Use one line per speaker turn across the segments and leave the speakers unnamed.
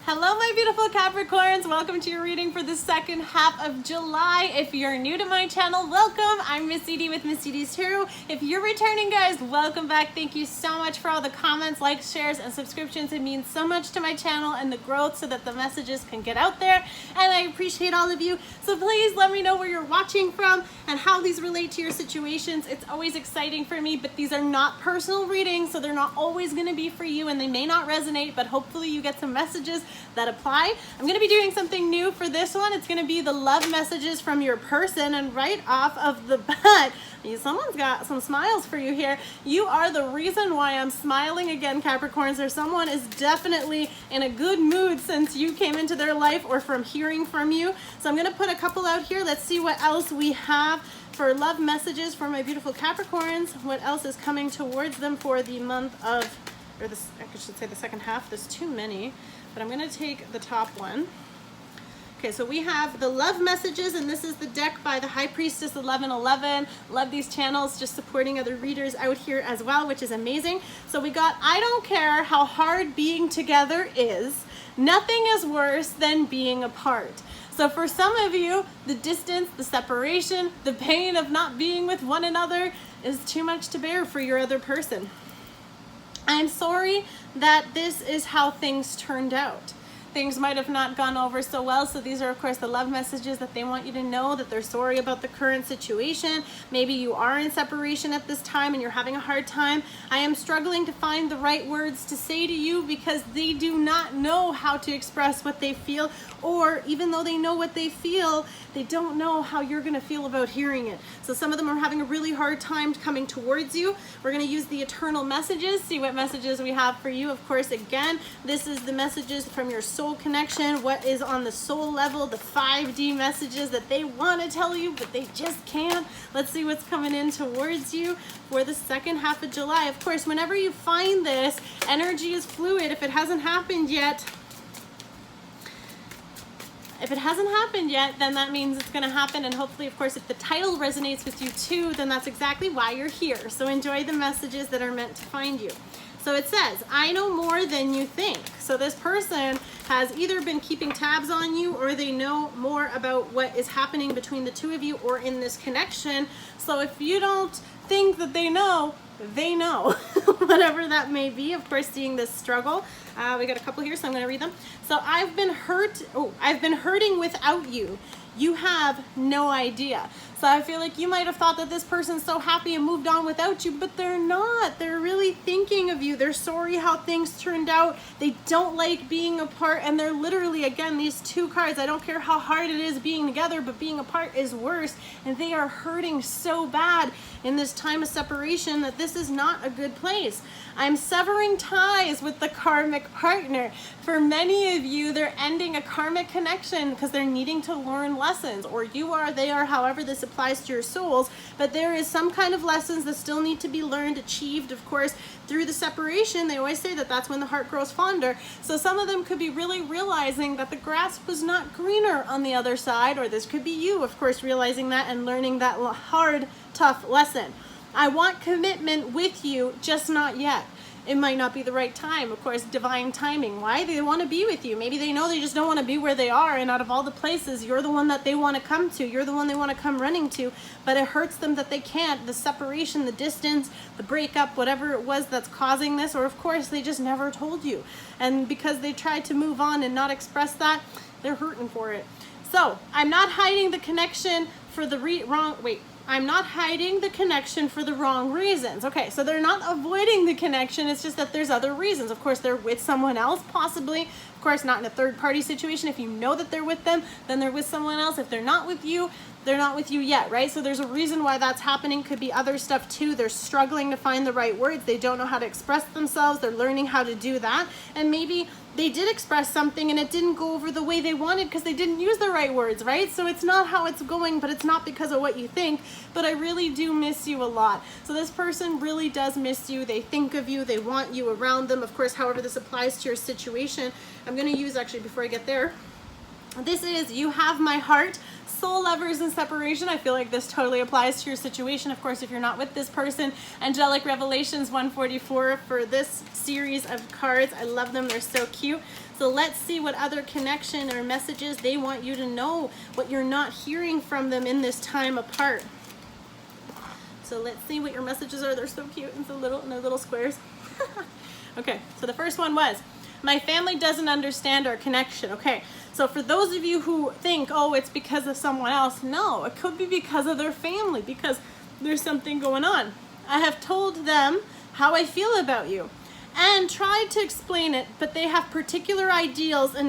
Hello, my beautiful Capricorns. Welcome to your reading for the second half of July. If you're new to my channel, welcome. I'm Miss Edie with Missedietarot. If you're returning, guys, welcome back. Thank you so much for all the comments, likes, shares, and subscriptions. It means so much to my channel and the growth so that the messages can get out there. And I appreciate all of you. So please let me know where you're watching from and how these relate to your situations. It's always exciting for me, but these are not personal readings, so they're not always going to be for you, and they may not resonate, but hopefully you get some messages that apply. I'm going to be doing something new for this one. It's going to be the love messages from your person, and right off of the bat, someone's got some smiles for you here. You are the reason why I'm smiling again, Capricorns, or someone is definitely in a good mood since you came into their life or from hearing from you. So I'm going to put a couple out here. Let's see what else we have for love messages for my beautiful Capricorns. What else is coming towards them for the month of, or this, I should say the second half. There's too many, but I'm going to take the top one. Okay, so we have the love messages, and this is the deck by the High Priestess 1111. Love these channels, just supporting other readers out here as well, which is amazing. So we got, I don't care how hard being together is, nothing is worse than being apart. So for some of you, the distance, the separation, the pain of not being with one another is too much to bear for your other person. I'm sorry that this is how things turned out. Things might have not gone over so well, so these are of course the love messages that they want you to know that they're sorry about the current situation. Maybe you are in separation at this time and you're having a hard time. I am struggling to find the right words to say to you because they do not know how to express what they feel, or even though they know what they feel, they don't know how you're going to feel about hearing it. So some of them are having a really hard time coming towards you. We're going to use the eternal messages, see what messages we have for you. Of course, again, this is the messages from your soul connection, what is on the soul level, the 5D messages that they want to tell you, but they just can't. Let's see what's coming in towards you for the second half of July. Of course, whenever you find this, energy is fluid. If it hasn't happened yet, then that means it's going to happen. And hopefully, of course, if the title resonates with you too, then that's exactly why you're here. So enjoy the messages that are meant to find you. So it says, I know more than you think. So this person has either been keeping tabs on you, or they know more about what is happening between the two of you or in this connection. So if you don't think that they know, whatever that may be. Of course, seeing this struggle. We got a couple here, so I'm going to read them. So I've been hurting without you. You have no idea. So I feel like you might have thought that this person's so happy and moved on without you, but they're not. They're really thinking of you. They're sorry how things turned out. They don't like being apart, and they're literally, again, these two cards. I don't care how hard it is being together, but being apart is worse, and they are hurting so bad in this time of separation that this is not a good place. I'm severing ties with the karmic partner. For many of you, they're ending a karmic connection because they're needing to learn lessons, or you are, they are, however this applies to your souls, but there is some kind of lessons that still need to be learned, achieved, of course, through the separation. They always say that that's when the heart grows fonder. So some of them could be really realizing that the grass was not greener on the other side, or this could be you, of course, realizing that and learning that hard, tough lesson. I want commitment with you, just not yet. It might not be the right time. Of course, divine timing. Why? They want to be with you. Maybe they know they just don't want to be where they are, and out of all the places, you're the one that they want to come to. You're the one they want to come running to, but it hurts them that they can't. The separation, the distance, the breakup, whatever it was that's causing this, or of course, they just never told you. And because they tried to move on and not express that, they're hurting for it. So, I'm not hiding the connection for the I'm not hiding the connection for the wrong reasons. Okay, so they're not avoiding the connection. It's just that there's other reasons. Of course, they're with someone else, possibly. Of course, not in a third-party situation. If you know that they're with them, then they're with someone else. If they're not with you, they're not with you yet, right? So there's a reason why that's happening. Could be other stuff too. They're struggling to find the right words. They don't know how to express themselves. They're learning how to do that. And maybe they did express something and it didn't go over the way they wanted because they didn't use the right words, right? So it's not how it's going, but it's not because of what you think. But I really do miss you a lot. So this person really does miss you. They think of you. They want you around them. Of course, however this applies to your situation, I'm going to use, actually, before I get there, this is, you have my heart. Soul lovers in separation. I feel like this totally applies to your situation. Of course, if you're not with this person, Angelic Revelations 144 for this series of cards. I love them. They're so cute. So let's see what other connection or messages they want you to know, what you're not hearing from them in this time apart. So let's see what your messages are. They're so cute and so little in their little squares. Okay, so the first one was, my family doesn't understand our connection. Okay, so for those of you who think, oh, it's because of someone else, no, it could be because of their family, because there's something going on. I have told them how I feel about you and tried to explain it, but they have particular ideals and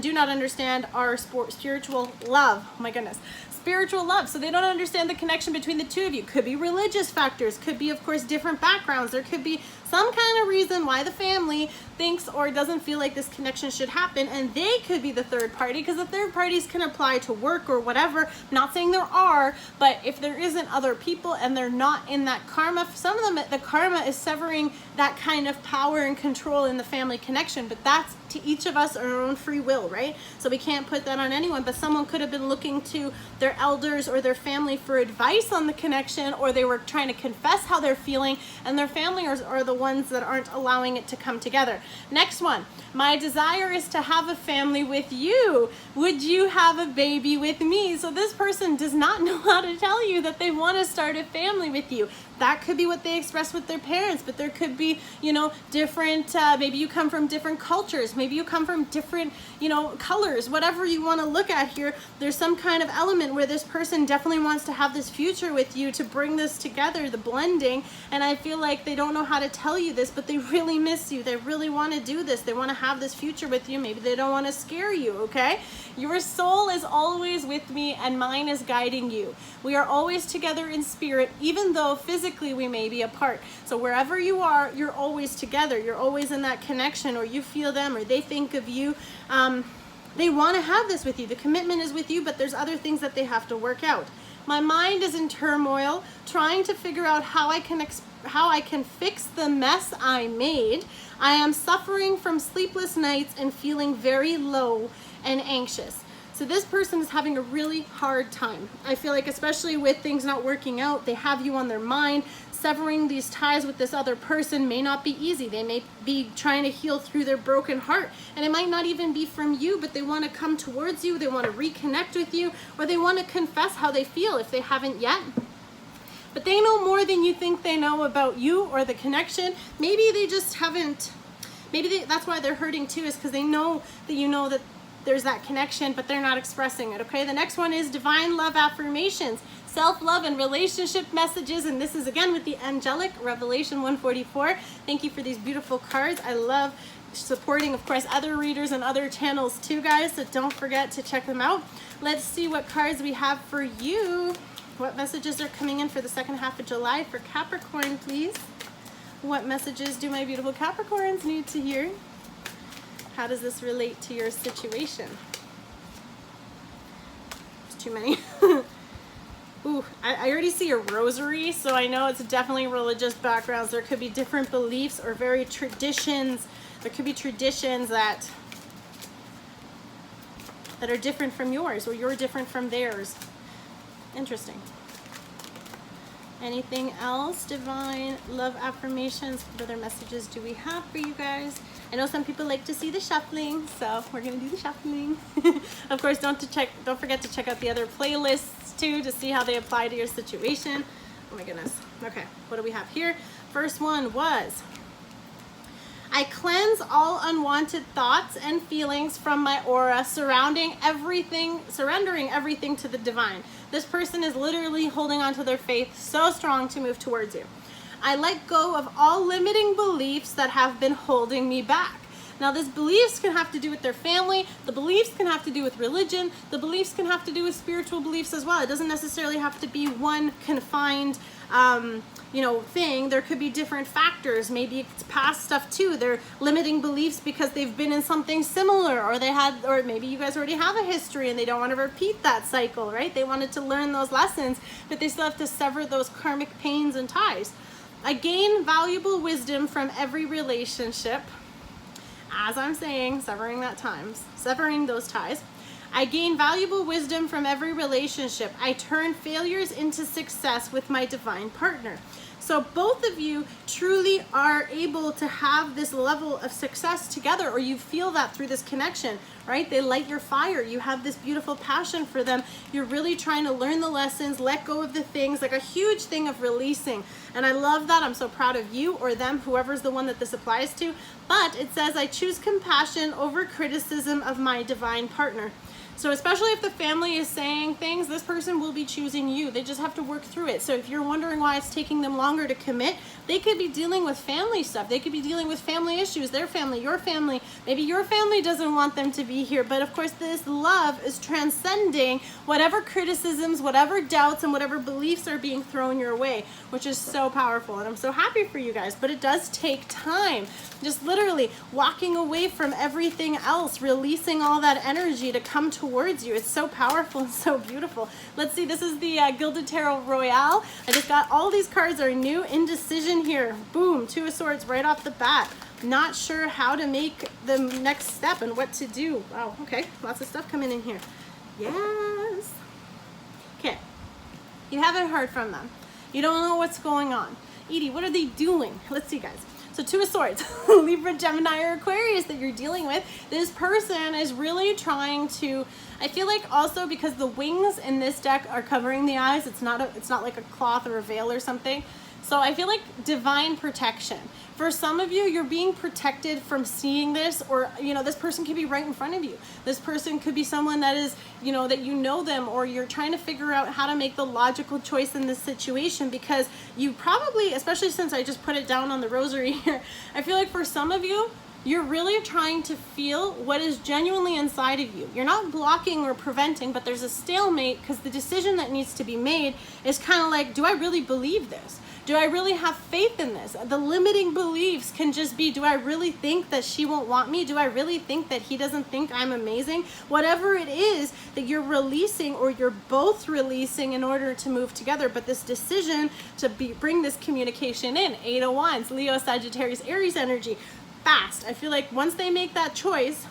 do not understand our spiritual love. Oh my goodness. Spiritual love. So they don't understand the connection between the two of you. Could be religious factors, could be of course different backgrounds, there could be some kind of reason why the family thinks or doesn't feel like this connection should happen, and they could be the third party, because the third parties can apply to work or whatever. I'm not saying there are, but if there isn't other people and they're not in that karma, for some of them the karma is severing that kind of power and control in the family connection, but that's to each of us our own free will, right? So we can't put that on anyone, but someone could have been looking to their elders or their family for advice on the connection, or they were trying to confess how they're feeling, and their family are the ones that aren't allowing it to come together. Next one, my desire is to have a family with you. Would you have a baby with me? So this person does not know how to tell you that they want to start a family with you. That could be what they express with their parents, but there could be, you know, different, maybe you come from different cultures, maybe you come from different, you know, colors, whatever you want to look at here. There's some kind of element where this person definitely wants to have this future with you, to bring this together, the blending, and I feel like they don't know how to tell you this, but they really miss you. They really want to do this. They want to have this future with you. Maybe they don't want to scare you, okay? Your soul is always with me and mine is guiding you. We are always together in spirit, even though physically we may be apart. So wherever you are, you're always together. You're always in that connection, or you feel them, or they think of you. They want to have this with you. The commitment is with you, but there's other things that they have to work out. My mind is in turmoil, trying to figure out how I can fix the mess I made. I am suffering from sleepless nights and feeling very low and anxious. So this person is having a really hard time. I feel like, especially with things not working out, they have you on their mind. Severing these ties with this other person may not be easy. They may be trying to heal through their broken heart, and it might not even be from you, but they want to come towards you, they want to reconnect with you, or they want to confess how they feel if they haven't yet. But they know more than you think they know about you or the connection. Maybe they just haven't, that's why they're hurting too, is because they know that you know that there's that connection, but they're not expressing it, okay? The next one is divine love affirmations, self-love and relationship messages, and this is again with the angelic Revelation 144. Thank you for these beautiful cards. I love supporting, of course, other readers and other channels too, guys, so don't forget to check them out. Let's see what cards we have for you. What messages are coming in for the second half of July for Capricorn, please? What messages do my beautiful Capricorns need to hear? How does this relate to your situation? There's too many. Ooh, I already see a rosary, so I know it's definitely religious backgrounds. There could be different beliefs or very traditions. There could be traditions that are different from yours, or you're different from theirs. Interesting. Anything else? Divine love affirmations. What other messages do we have for you guys? I know some people like to see the shuffling, so we're gonna do the shuffling. Of course, don't forget to check out the other playlists too to see how they apply to your situation. Oh my goodness. Okay, what do we have here? First one was, I cleanse all unwanted thoughts and feelings from my aura, surrendering everything to the divine. This person is literally holding on to their faith so strong to move towards you. I let go of all limiting beliefs that have been holding me back. Now, these beliefs can have to do with their family. The beliefs can have to do with religion. The beliefs can have to do with spiritual beliefs as well. It doesn't necessarily have to be one confined thing. There could be different factors. Maybe it's past stuff too. They're limiting beliefs because they've been in something similar, or maybe you guys already have a history and they don't want to repeat that cycle, right? They wanted to learn those lessons, but they still have to sever those karmic pains and ties. I gain valuable wisdom from every relationship. As I'm saying, severing those ties. I gain valuable wisdom from every relationship. I turn failures into success with my divine partner. So both of you truly are able to have this level of success together, or you feel that through this connection, right? They light your fire. You have this beautiful passion for them. You're really trying to learn the lessons, let go of the things, like a huge thing of releasing. And I love that. I'm so proud of you or them, whoever's the one that this applies to. But it says, I choose compassion over criticism of my divine partner. So especially if the family is saying things, this person will be choosing you. They just have to work through it. So if you're wondering why it's taking them longer to commit, they could be dealing with family stuff. They could be dealing with family issues, their family, your family. Maybe your family doesn't want them to be here. But of course, this love is transcending whatever criticisms, whatever doubts, and whatever beliefs are being thrown your way, which is so powerful. And I'm so happy for you guys. But it does take time. Just literally walking away from everything else, releasing all that energy to come towards you. It's so powerful and so beautiful. Let's see, this is the Gilded Tarot Royale. I just got all these cards are new. Indecision here. Boom, Two of Swords right off the bat. Not sure how to make the next step and what to do. Wow, okay, lots of stuff coming in here. Yes. Okay, you haven't heard from them. You don't know what's going on. Edie, what are they doing? Let's see, guys. So Two of Swords, Libra, Gemini, or Aquarius that you're dealing with. This person is really trying to, I feel like also because the wings in this deck are covering the eyes, it's not like a cloth or a veil or something. So I feel like divine protection. For some of you, you're being protected from seeing this, or, you know, this person could be right in front of you. This person could be someone that is, you know, that you know them, or you're trying to figure out how to make the logical choice in this situation, because you probably, especially since I just put it down on the rosary here, I feel like for some of you, you're really trying to feel what is genuinely inside of you. You're not blocking or preventing, but there's a stalemate because the decision that needs to be made is kind of like, do I really believe this? Do I really have faith in this? The limiting beliefs can just be, do I really think that she won't want me? Do I really think that he doesn't think I'm amazing? Whatever it is that you're releasing, or you're both releasing in order to move together, but this decision to bring this communication in. 8 of Wands, Leo, Sagittarius, Aries energy. Fast. I feel like once they make that choice,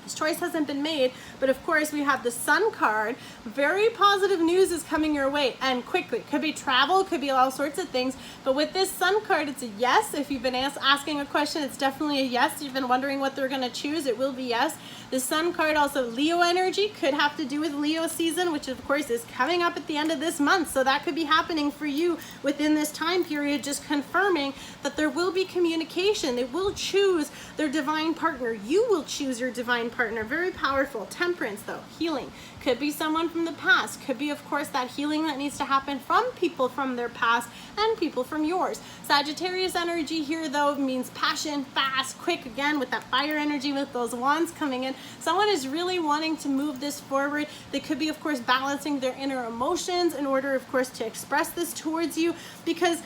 this choice hasn't been made, but of course we have the Sun card. Very positive news is coming your way, and quickly. Could be travel, could be all sorts of things, but with this Sun card, it's a yes. If you've been asking a question, it's definitely a yes. You've been wondering what they're going to choose, it will be yes. The Sun card, also Leo energy, could have to do with Leo season, which of course is coming up at the end of this month, so that could be happening for you within this time period, just confirming that there will be communication. They will choose their divine partner. You will choose your divine partner. Very powerful. Temperance, though, healing. Could be someone from the past. Could be, of course, that healing that needs to happen from people from their past and people from yours. Sagittarius energy here, though, means passion, fast, quick, again, with that fire energy, with those wands coming in. Someone is really wanting to move this forward. They could be, of course, balancing their inner emotions in order, of course, to express this towards you, because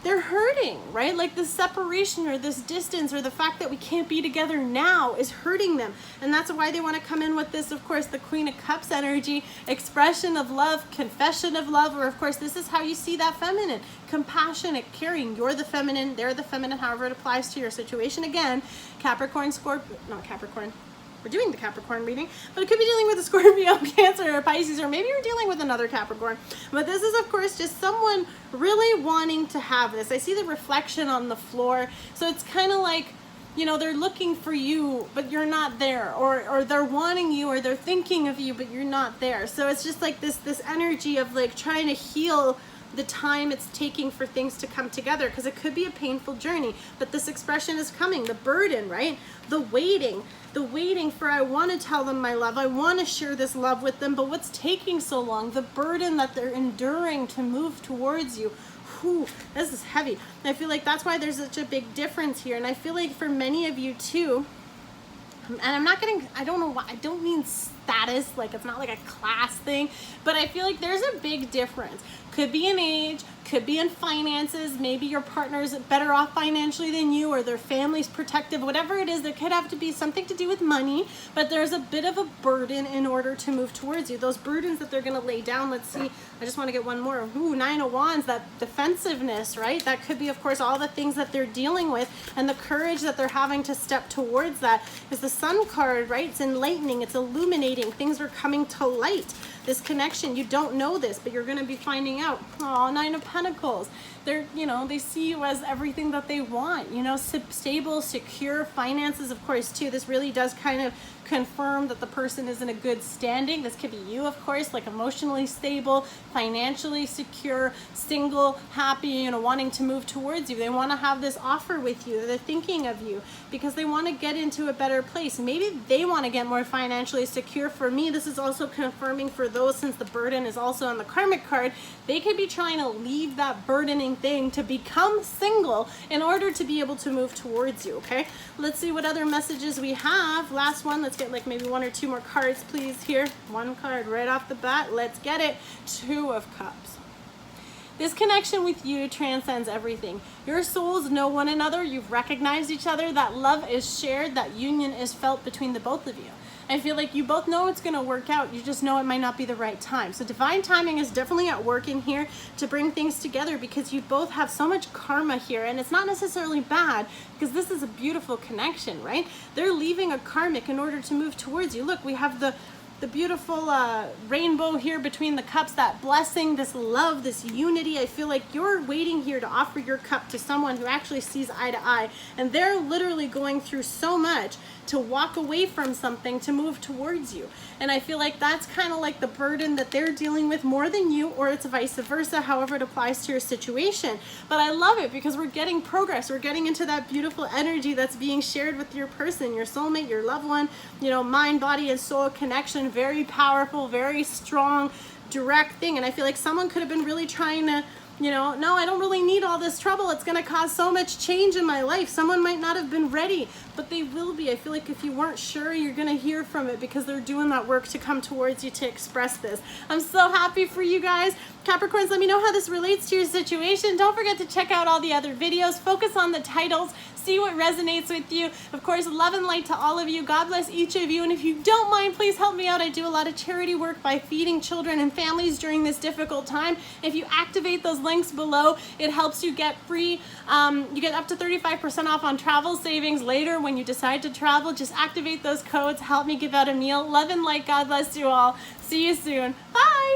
they're hurting, right? Like the separation or this distance or the fact that we can't be together now is hurting them. And that's why they want to come in with this, of course, the Queen of Cups energy, expression of love, confession of love, or of course, this is how you see that feminine, compassionate, caring. You're the feminine, they're the feminine, however it applies to your situation. Again, Capricorn, Scorpio, not Capricorn. We're doing the Capricorn reading, but it could be dealing with a Scorpio, Cancer, or Pisces, or maybe you're dealing with another Capricorn. But this is, of course, just someone really wanting to have this. I see the reflection on the floor, so it's kind of like, you know, they're looking for you, but you're not there, or they're wanting you, or they're thinking of you, but you're not there. So it's just like this energy of like trying to heal the time it's taking for things to come together, because it could be a painful journey, but this expression is coming. The burden, right? The waiting for, I want to tell them my love, I want to share this love with them, but what's taking so long? The burden that they're enduring to move towards you. Whew, this is heavy. I feel like that's why there's such a big difference here. And I feel like for many of you too, and I'm not getting, I don't know why, I don't mean status, like it's not like a class thing, but I feel like there's a big difference. Could be in age, could be in finances, maybe your partner's better off financially than you, or their family's protective, whatever it is. There could have to be something to do with money, but there's a bit of a burden in order to move towards you. Those burdens that they're going to lay down, let's see, I just want to get one more. Ooh, 9 of Wands, that defensiveness, right? That could be, of course, all the things that they're dealing with, and the courage that they're having to step towards that. Is the Sun card, right? It's enlightening, it's illuminating, things are coming to light. This connection, you don't know this, but you're going to be finding out. Oh, 9 of Pentacles. They're, you know, they see you as everything that they want, you know, stable, secure finances, of course, too. This really does kind of confirm that the person is in a good standing. This could be you, of course, like emotionally stable, financially secure, single, happy, you know, wanting to move towards you. They want to have this offer with you. They're thinking of you because they want to get into a better place. Maybe they want to get more financially secure. For me, this is also confirming for those, since the burden is also on the Karmic card, they could be trying to leave that burdening thing to become single in order to be able to move towards you, okay? Let's see what other messages we have. Last one, let's get like maybe 1 or 2 more cards, please, here. 1 card right off the bat. Let's get it. 2 of Cups. This connection with you transcends everything. Your souls know one another. You've recognized each other. That love is shared. That union is felt between the both of you. I feel like you both know it's going to work out. You just know it might not be the right time. So divine timing is definitely at work in here to bring things together, because you both have so much karma here. And it's not necessarily bad, because this is a beautiful connection, right? They're leaving a karmic in order to move towards you. Look, we have the beautiful rainbow here between the cups, that blessing, this love, this unity. I feel like you're waiting here to offer your cup to someone who actually sees eye to eye, and they're literally going through so much to walk away from something to move towards you. And I feel like that's kind of like the burden that they're dealing with more than you, or it's vice versa, however it applies to your situation. But I love it because we're getting progress. We're getting into that beautiful energy that's being shared with your person, your soulmate, your loved one, you know, mind, body, and soul connection. Very powerful, very strong, direct thing. And I feel like someone could have been really trying to, you know, no, I don't really need all this trouble. It's going to cause so much change in my life. Someone might not have been ready, but they will be. I feel like if you weren't sure, you're going to hear from it, because they're doing that work to come towards you to express this. I'm so happy for you guys. Capricorns, let me know how this relates to your situation. Don't forget to check out all the other videos. Focus on the titles. See what resonates with you. Of course, love and light to all of you. God bless each of you. And if you don't mind, please help me out. I do a lot of charity work by feeding children and families during this difficult time. If you activate those links below, it helps you get free. You get up to 35% off on travel savings later when you decide to travel. Just activate those codes. Help me give out a meal. Love and light. God bless you all. See you soon. Bye.